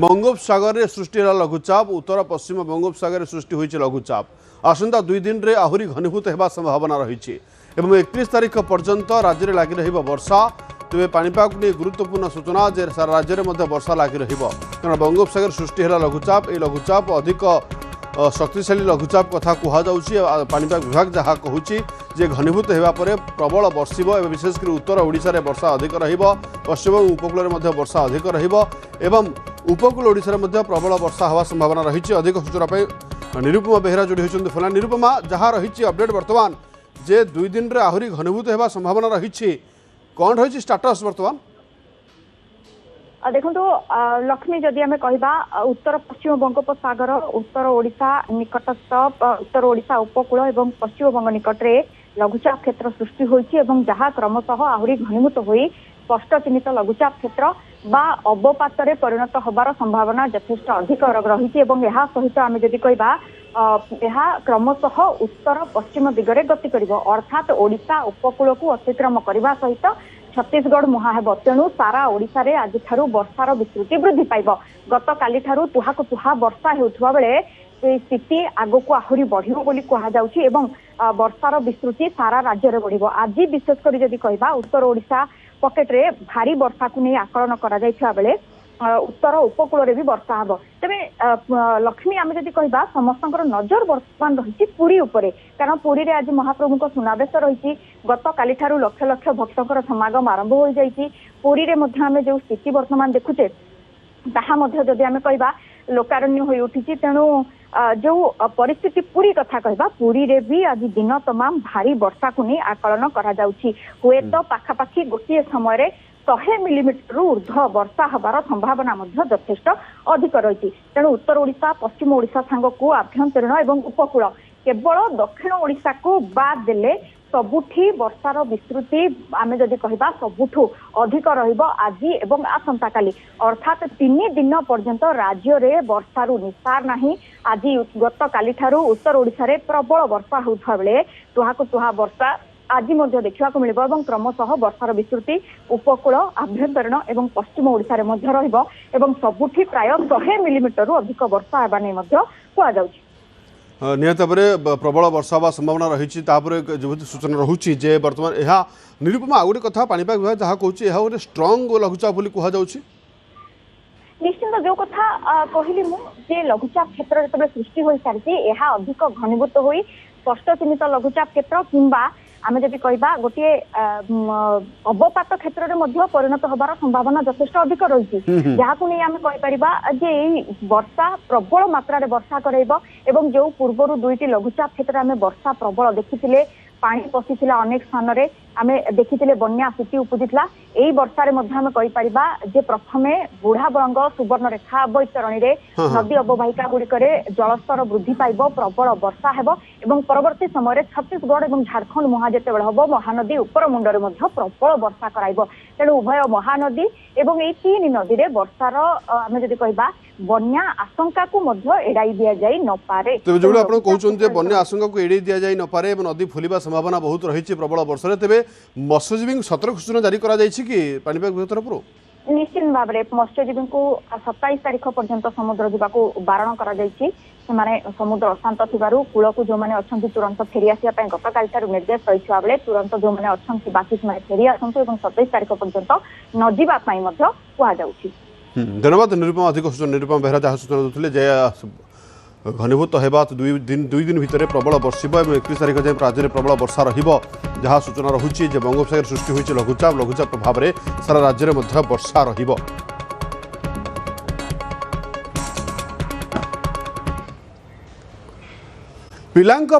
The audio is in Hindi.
बंगोपसागर में सृष्टि है लघुचाप उत्तर पश्चिम बंगोपसागर सृष्टि होती लघुचाप आसंता 2 दिन में आहरी घनीभूत होगा संभावना रही 31 तारीख पर्यंत राज्य में लगी वर्षा तेज पाणीपाग नहीं गुरुत्वपूर्ण सूचना जे सारा राज्य में वर्षा लगी कारण बंगोपसागर सृष्टि है लघुचाप ये लघुचाप अधिक शक्तिशाली लघुचाप कथा कहुच्छी पाणीपाग विभाग जहाँ कहूँ जे घनीभूत होगापर प्रबल बर्षिब विशेषकर उत्तर ओडिशा रे वर्षा अधिक पश्चिम उपकूल में वर्षा अधिक एवं उपकूल ओडिशा रे प्रबल वर्षा हवा संभावना रही अधिक सूचना निरुपमा बेहरा जोड़ी होती फोन निरुपमा जहाँ रही अपडेट बर्तमान जे 2 दिन रे आहरी घनीभूत होगा संभावना रही कौन रही स्टाटस बर्तमान देखो लक्ष्मी जदि आम कह उत्तर पश्चिम बंगोपसागर उत्तर ओडिशा निकटस्थ उत्तर ओडिशा उपकूल एवं पश्चिम बंग निकट में लघुचाप क्षेत्र सृष्टि होती जहाँ क्रमशः आहरी घनीभूत हो स्पष्ट चिन्हित लघुचाप क्षेत्र बा अवपात परिणत होबार संभावना यथेष्ट अधिक रही सहित आम जदि कह क्रमशः उत्तर पश्चिम दिगरे गति कर अर्थात ओडिशा उपकूल को अतिक्रम करने सहित छत्तीसगढ़ मुहां हेब तेणु सारा ओडिशा रे आज ठारू वर्षार विस्तृति वृद्धि पाइब गत काली ठारू तुहा को तुहा वर्षा हेउथुवा बेले स्थिति आगो को आहरी बढ़िबो बोली कहा जाउछि एवं वर्षार विस्तृति सारा राज्य रे बढ़िबो आज विशेष करी जदि कहबा उत्तर ओडिशा पकेट रे भारी वर्षा को नहीं आकलन करा जाइछा बेले उत्तर उपकूल रे भी वर्षा हब तेबे लक्ष्मी आम जदि कहबा समस्तंकर नजर वर्तमान रही पुरी उपरे कारण पुरी रे आज महाप्रभु सुनावेश रही गत काली ठारू लक्ष लक्ष भक्तों समागम आरंभ हो जाइछि पुरी रे मध्य आमे जो स्थिति वर्तमान देखुचे ताहा मध्य जदि आमे कहबा लोकारण्य होई उठिछि तेणु जो परिस्थिति पूरी कथा कहबा पुरी रे भी आज दिन तमाम भारी वर्षा को नहीं आकलन करा जाउछि हुए तो पाखापाखी गोटे समय 100 मिलीमीटर ऊर्ध्व वर्षा हबार संभावना यथेष्ट अधिक रही तेणु उत्तर ओडिशा पश्चिम ओडिशा सांग को आभ्यंतरीण एवं उपकूल केवल दक्षिण ओडिशा को बाद देले सबुठी वर्षार विस्तृति आमे जदि कहबा सबुठू अधिक रहिबो आज एवं आसंता काली अर्थात 3 दिन पर्यंत राज्य रे वर्षारू निसार नाही आज गत काली ठारू उत्तर ओडिशा रे प्रबल वर्षा होउथा बेले तुहा को तुहा वर्षा आज मध्य देखा मिलिबो एवं क्रमशः वर्षार विस्तृति उपकूल आभ्यंतरीण एवं पश्चिम ओडिशा रे मध्य रहिबो एवं सबुठी प्राय 100 मिलीमीटर अधिक वर्षा हेबा नै मध्य कुआ जाउछि निहत भाव प्रबल वर्षा हवा संभावना रही जो सूचना रोचे जे बर्तमान यह निरुपमा आ गोटे कथा पाणीपाग विभाग जहाँ कहूँ यह गोटे स्ट्रंग लघुचाप बोली कहुच्छी निश्चित जो कथा कहली मुझे लघुचाप क्षेत्र जो सृष्टि हो सारी यह अधिक घनीभूत हो स्पष्ट चिन्हित लघुचाप क्षेत्र किंबा आम जब कह गोटे अवपात क्षेत्र में परिणत होबार संभावना यथेष्ट अधिक रही जहाँ को नहीं आम कहीपर वर्षा प्रबल मात्रा वर्षा कराइब एवं जो पूर्वर 2टी लघुचाप क्षेत्र में वर्षा प्रबल देखी पानी पशिला अनेक स्थान में आम देखी बन्या स्थिति उपजिला यही वर्षार कहीपर प्रथमे बुढ़ाबरंग सुवर्णरेखा बैतरणी में नदी अववाहिका गुड़िक जलस्तर वृद्धि पाइब प्रबल वर्षा हेब एवं परवर्ती समय छत्तीसगढ़ और झारखंड मुहां जिते हम महानदी उपर मुंडे प्रबल वर्षा कराइब तेणु उभय महानदी एवं ये 3 नदी में वर्षार आम जब कह बन्या आशंका को एड़ाई दि जाई न पारे जो आप कहते बन्या आशंका को एड़ाई दि जाई न पारे नदी फुलवा संभावना बहुत रही प्रबल वर्षा तेज मत्स्यजीवी सतर्क सूचना जारी करा कि पाणीपाग विभाग तरफ निश्चित भाव में मत्स्यजीवी को 27 तारीख पर्यंत समुद्र जावाक बारण कर समुद्र अशांत थिबारु कूल को जो मैंने अच्छा तुरंत फेरी आसा गत काल निर्देश रही बेले तुरंत जो मैंने अच्छा बाकी फेरी आसतु और 27 तारीख पर्यंत न जावाई कहुच्छी धन्यवाद निरुपमा अधिक सूचना निरुपमा बेहरा जहाँ सूचना देते जे घनीभूत होगा 2 दिन भितर प्रबल बर्षिब और 31 तारीख जाए राज्य में प्रबल वर्षा रहा सूचना रोचे बंगोपसागर सृष्टि होती लघुचाप प्रभाव में सारा राज्य में वर्षा रहिबो। पिलांक